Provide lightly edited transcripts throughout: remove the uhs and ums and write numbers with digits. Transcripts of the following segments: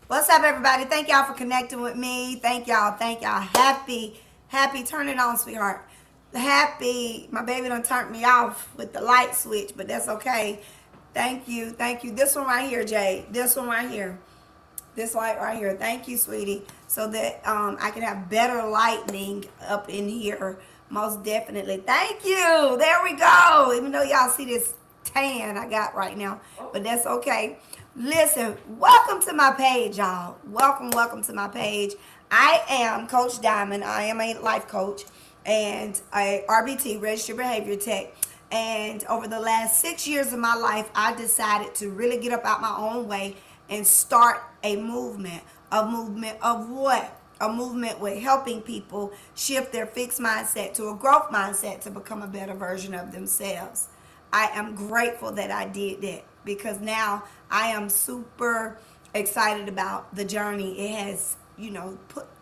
What's up, everybody? Thank y'all for connecting with me. Thank y'all. Thank y'all. Happy. Turn it on, sweetheart. Happy. My baby done turned me off with the light switch, but that's okay. Thank you. Thank you. This one right here, Jay. This one right here. This light right here. Thank you, sweetie. So that I can have better lighting up in here. Most definitely. Thank you. There we go. Even though y'all see this tan I got right now, but that's okay. Listen, welcome to my page, y'all. Welcome to my page. I am Coach Diamond. I am a life coach and a RBT, Registered Behavior Tech. And over the last 6 years of my life, I decided to really get up out my own way and start a movement. A movement of what? A movement with helping people shift their fixed mindset to a growth mindset to become a better version of themselves. I am grateful that I did that because now I am super excited about the journey it has,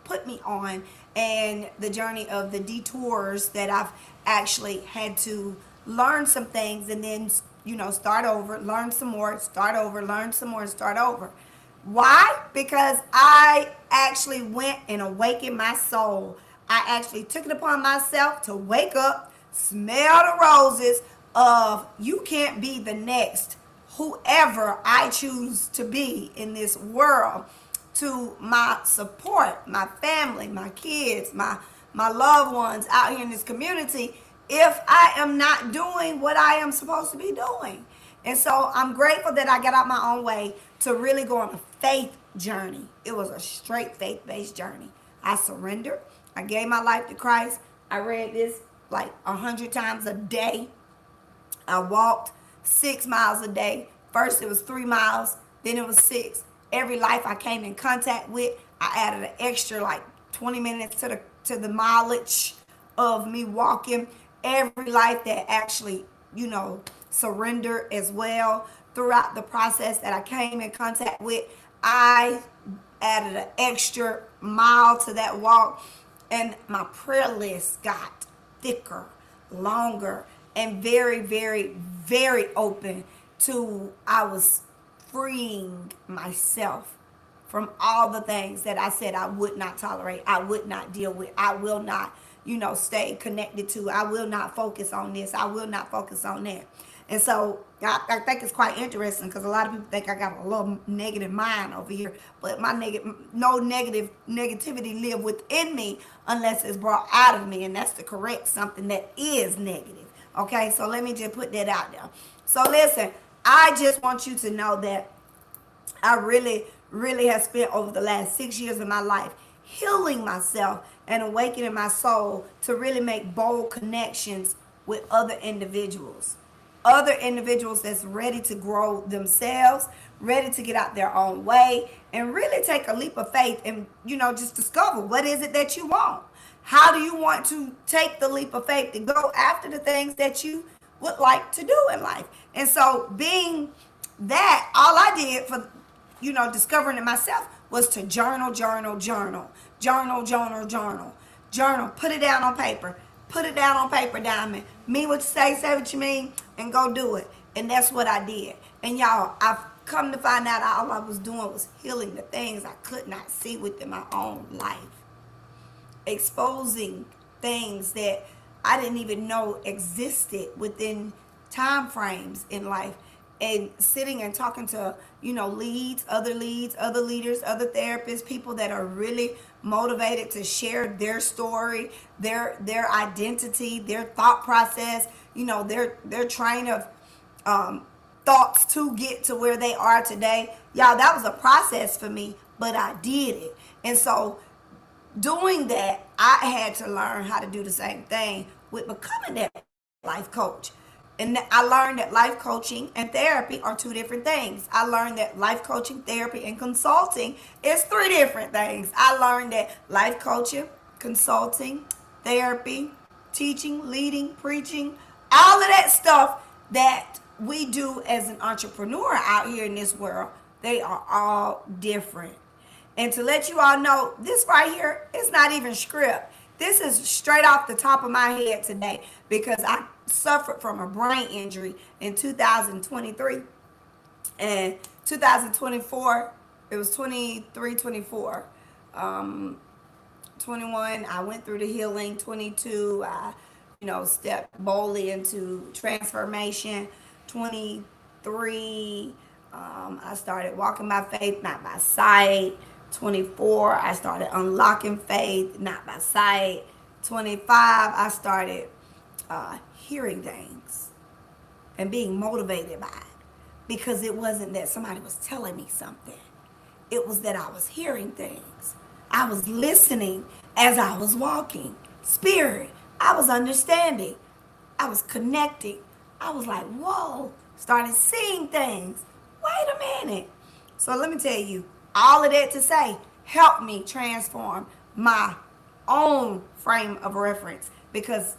put me on, and the journey of the detours that I've actually had to learn some things and then start over, learn some more, start over, learn some more, and start over. Why? Because I actually went and awakened my soul. I actually took it upon myself to wake up, smell the roses of you can't be the next whoever I choose to be in this world, to my support, my family, my kids, my loved ones out here in this community, if I am not doing what I am supposed to be doing. And so I'm grateful that I got out my own way to really go on a faith journey. It was a straight faith-based journey. I surrendered. I gave my life to Christ. I read this like 100 times a day. I walked 6 miles a day. First it was 3 miles, then it was 6. Every life I came in contact with, I added an extra like 20 minutes to the mileage of me walking. Every life that actually, surrendered as well. Throughout the process that I came in contact with, I added an extra mile to that walk, and my prayer list got thicker, longer, and very, very, very open to I was freeing myself from all the things that I said I would not tolerate, I would not deal with, I will not, stay connected to, I will not focus on this, I will not focus on that. And so I think it's quite interesting because a lot of people think I got a little negative mind over here, but my no negativity live within me unless it's brought out of me, and that's to correct something that is negative. Okay, so let me just put that out there. So listen, I just want you to know that I really, really have spent over the last 6 years of my life healing myself and awakening my soul to really make bold connections with other individuals. Other individuals that's ready to grow themselves, ready to get out their own way, and really take a leap of faith and, just discover what is it that you want. How do you want to take the leap of faith to go after the things that you would like to do in life? And so being that, all I did for, discovering it myself was to journal, put it down on paper. Put it down on paper, Diamond. Mean what you say what you mean, and go do it. And that's what I did. And y'all, I've come to find out all I was doing was healing the things I could not see within my own life. Exposing things that I didn't even know existed within time frames in life, and sitting and talking to leads, other leaders, other therapists, people that are really motivated to share their story, their identity, their thought process, their train of thoughts to get to where they are today. Y'all, that was a process for me, but I did it. And so doing that, I had to learn how to do the same thing with becoming that life coach. And I learned that life coaching and therapy are two different things. I learned that life coaching, therapy, and consulting is three different things. I learned that life coaching, consulting, therapy, teaching, leading, preaching, all of that stuff that we do as an entrepreneur out here in this world, they are all different. And to let you all know, this right here is not even script. This is straight off the top of my head today because I suffered from a brain injury in 2023 and 2024. it was 23, 24. 21, I went through the healing. 22, I, stepped boldly into transformation. 23, I started walking by faith, not by sight. 24, I started unlocking faith, not by sight. 25, I started hearing things and being motivated by it, because it wasn't that somebody was telling me something. It was that I was hearing things. I was listening as I was walking. Spirit, I was understanding. I was connecting. I was like, whoa, started seeing things. Wait a minute. So let me tell you, all of that to say, help me transform my own frame of reference, because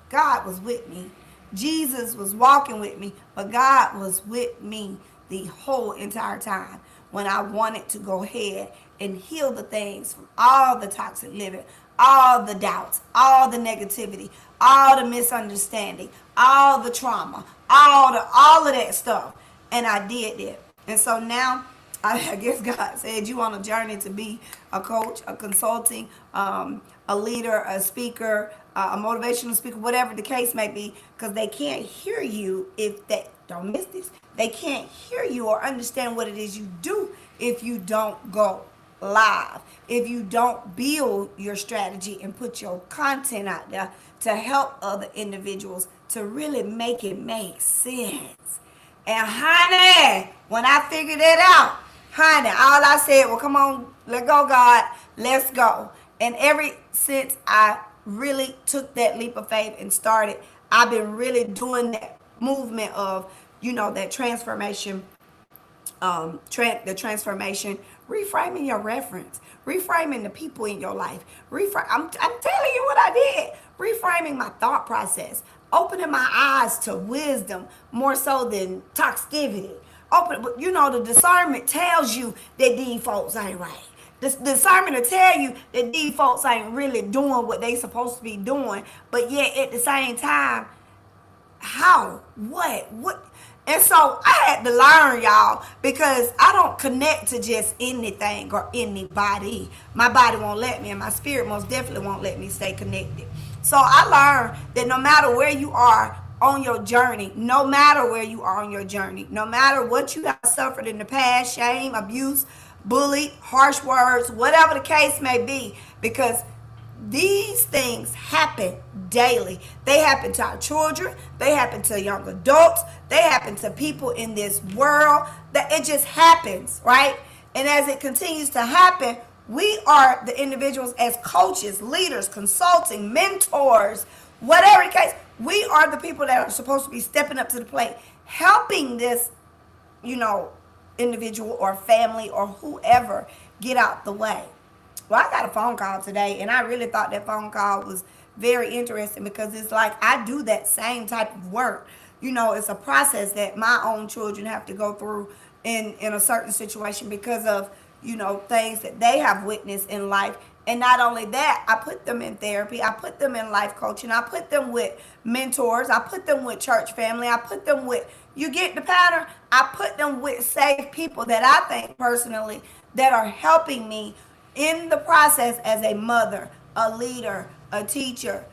God was with me. Jesus was walking with me, but God was with me the whole entire time when I wanted to go ahead and heal the things from all the toxic living, all the doubts, all the negativity, all the misunderstanding, all the trauma, all of that stuff. And I did that. And so now I guess God said, you on a journey to be a coach, a consulting, a leader, a speaker, a motivational speaker, whatever the case may be, because they can't hear you if they, don't miss this, they can't hear you or understand what it is you do if you don't go live, if you don't build your strategy and put your content out there to help other individuals to really make it make sense. And honey, when I figured it out, honey, all I said, well, come on, let go, God, let's go. And ever since I really took that leap of faith and started, I've been really doing that movement of, that transformation, the transformation, reframing your reference, reframing the people in your life. I'm telling you what I did. Reframing my thought process, opening my eyes to wisdom more so than toxicity. The discernment tells you that these folks ain't right. The discernment will tell you that these folks ain't really doing what they supposed to be doing, but yet at the same time, how? What? And so I had to learn, y'all, because I don't connect to just anything or anybody. My body won't let me, and my spirit most definitely won't let me stay connected. So I learned that no matter where you are on your journey, no matter where you are on your journey, no matter what you have suffered in the past, shame, abuse, bullied, harsh words, whatever the case may be, because these things happen daily. They happen to our children. They happen to young adults. They happen to people in this world. That it just happens, right? And as it continues to happen, we are the individuals as coaches, leaders, consulting, mentors, whatever the case, we are the people that are supposed to be stepping up to the plate, helping this, individual or family or whoever get out the way. Well, I got a phone call today, and I really thought that phone call was very interesting, because it's like I do that same type of work. It's a process that my own children have to go through in a certain situation because of, things that they have witnessed in life. And not only that, I put them in therapy. I put them in life coaching. I put them with mentors. I put them with church family. I put them with, you get the pattern? I put them with safe people that I think personally that are helping me in the process as a mother, a leader, a teacher,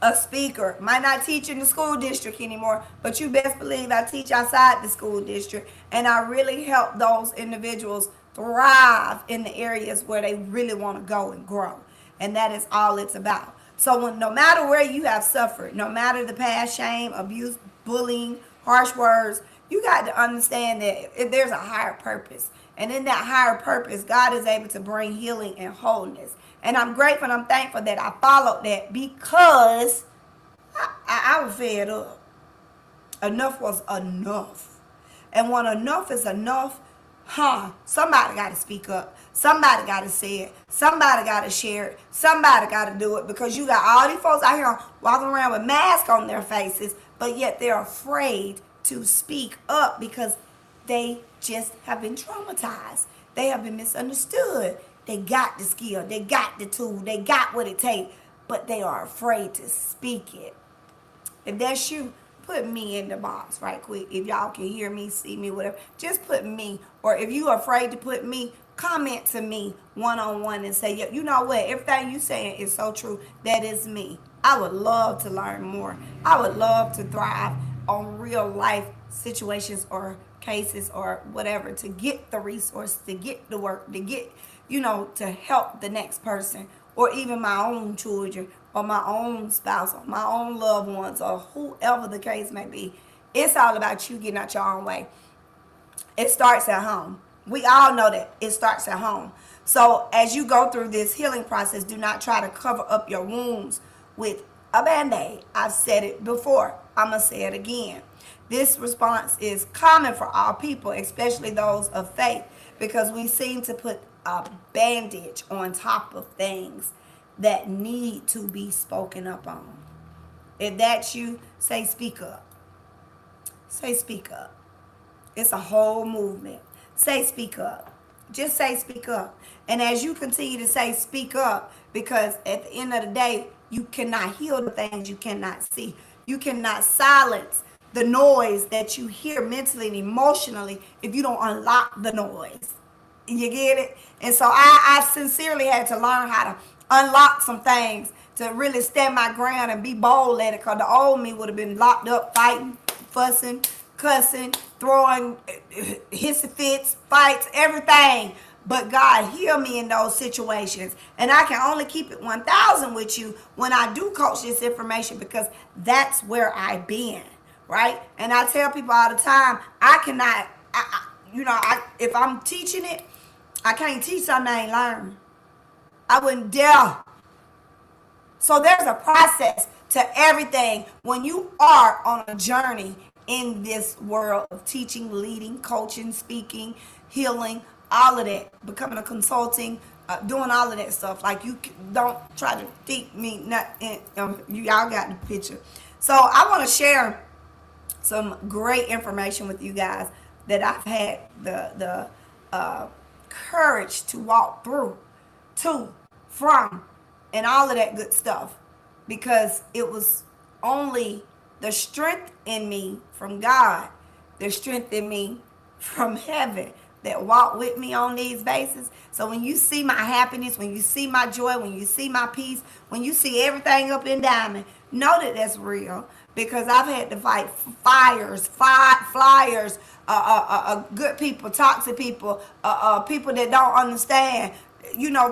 a speaker. Might not teach in the school district anymore, but you best believe I teach outside the school district. And I really help those individuals thrive in the areas where they really want to go and grow. And that is all it's about. So no matter where you have suffered, no matter the past, shame, abuse, bullying, harsh words, you got to understand that there's a higher purpose. And in that higher purpose, God is able to bring healing and wholeness. And I'm grateful and I'm thankful that I followed that, because I was fed up. Enough was enough. And when enough is enough, somebody got to speak up. Somebody got to say it. Somebody got to share it. Somebody got to do it, because you got all these folks out here walking around with masks on their faces, but yet they're afraid to speak up because they just have been traumatized. They have been misunderstood. They got the skill. They got the tool. They got what it takes, but they are afraid to speak it. If that's you, put me in the box right quick. If y'all can hear me, see me, whatever, just put me. Or if you are afraid to put me, comment to me one-on-one and say, you know what, everything you saying is so true. That is me. I would love to learn more. I would love to thrive on real life situations or cases or whatever, to get the resource, to get the work, to get, to help the next person, or even my own children, or my own spouse, or my own loved ones, or whoever the case may be. It's all about you getting out your own way. It starts at home. We all know that it starts at home. So as you go through this healing process, do not try to cover up your wounds with a Band-Aid. I've said it before. I'm going to say it again. This response is common for all people, especially those of faith, because we seem to put a bandage on top of things that need to be spoken up on. If that's you, say speak up. Say speak up. It's a whole movement. Say speak up. Just say speak up. And as you continue to say speak up, because at the end of the day, you cannot heal the things you cannot see. You cannot silence the noise that you hear mentally and emotionally if you don't unlock the noise. You get it? And so I sincerely had to learn how to unlock some things to really stand my ground and be bold at it, because the old me would have been locked up fighting, fussing, cussing, throwing hissy fits, fights, everything. But God healed me in those situations. And I can only keep it 1,000 with you when I do coach this information, because that's where I've been, right? And I tell people all the time, I cannot, if I'm teaching it, I can't teach something I ain't learned. I wouldn't dare. So there's a process to everything when you are on a journey in this world of teaching, leading, coaching, speaking, healing, all of that, becoming a consulting, doing all of that stuff. Like, you don't try to think me, y'all got the picture. So I want to share some great information with you guys that I've had the courage to walk through, to, from, and all of that good stuff, because it was only the strength in me from God, the strength in me from heaven, that walk with me on these bases. So when you see my happiness, when you see my joy, when you see my peace, when you see everything up in diamond, know that that's real, because I've had to fight flyers, good people, toxic people, people that don't understand,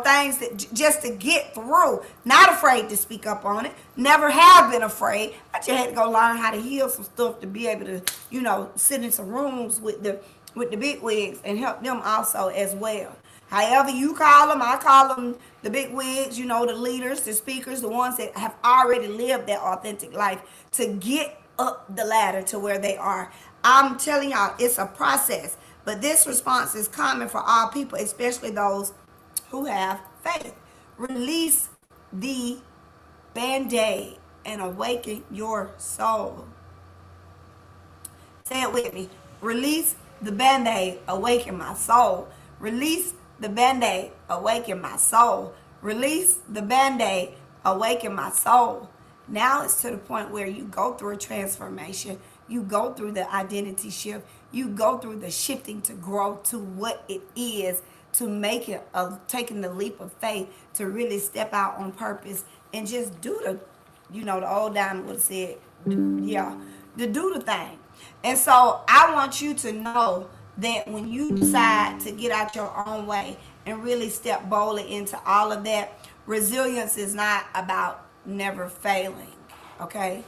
things that just to get through. Not afraid to speak up on it. Never have been afraid. I just had to go learn how to heal some stuff to be able to, sit in some rooms with the big wigs and help them also as well. However you call them, I call them the big wigs, the leaders, the speakers, the ones that have already lived that authentic life to get up the ladder to where they are. I'm telling y'all, it's a process. But this response is common for all people, especially those who have faith. Release the Band-Aid and awaken your soul. Say it with me. Release the Band-Aid, awaken my soul. Release the Band-Aid, awaken my soul. Release the Band-Aid, awaken my soul. Now it's to the point where you go through a transformation. You go through the identity shift. You go through the shifting to grow to what it is, to make it taking the leap of faith, to really step out on purpose and just do the old Diamond would have said, to do the thing. And so I want you to know that when you decide to get out your own way and really step boldly into all of that, resilience is not about never failing, okay?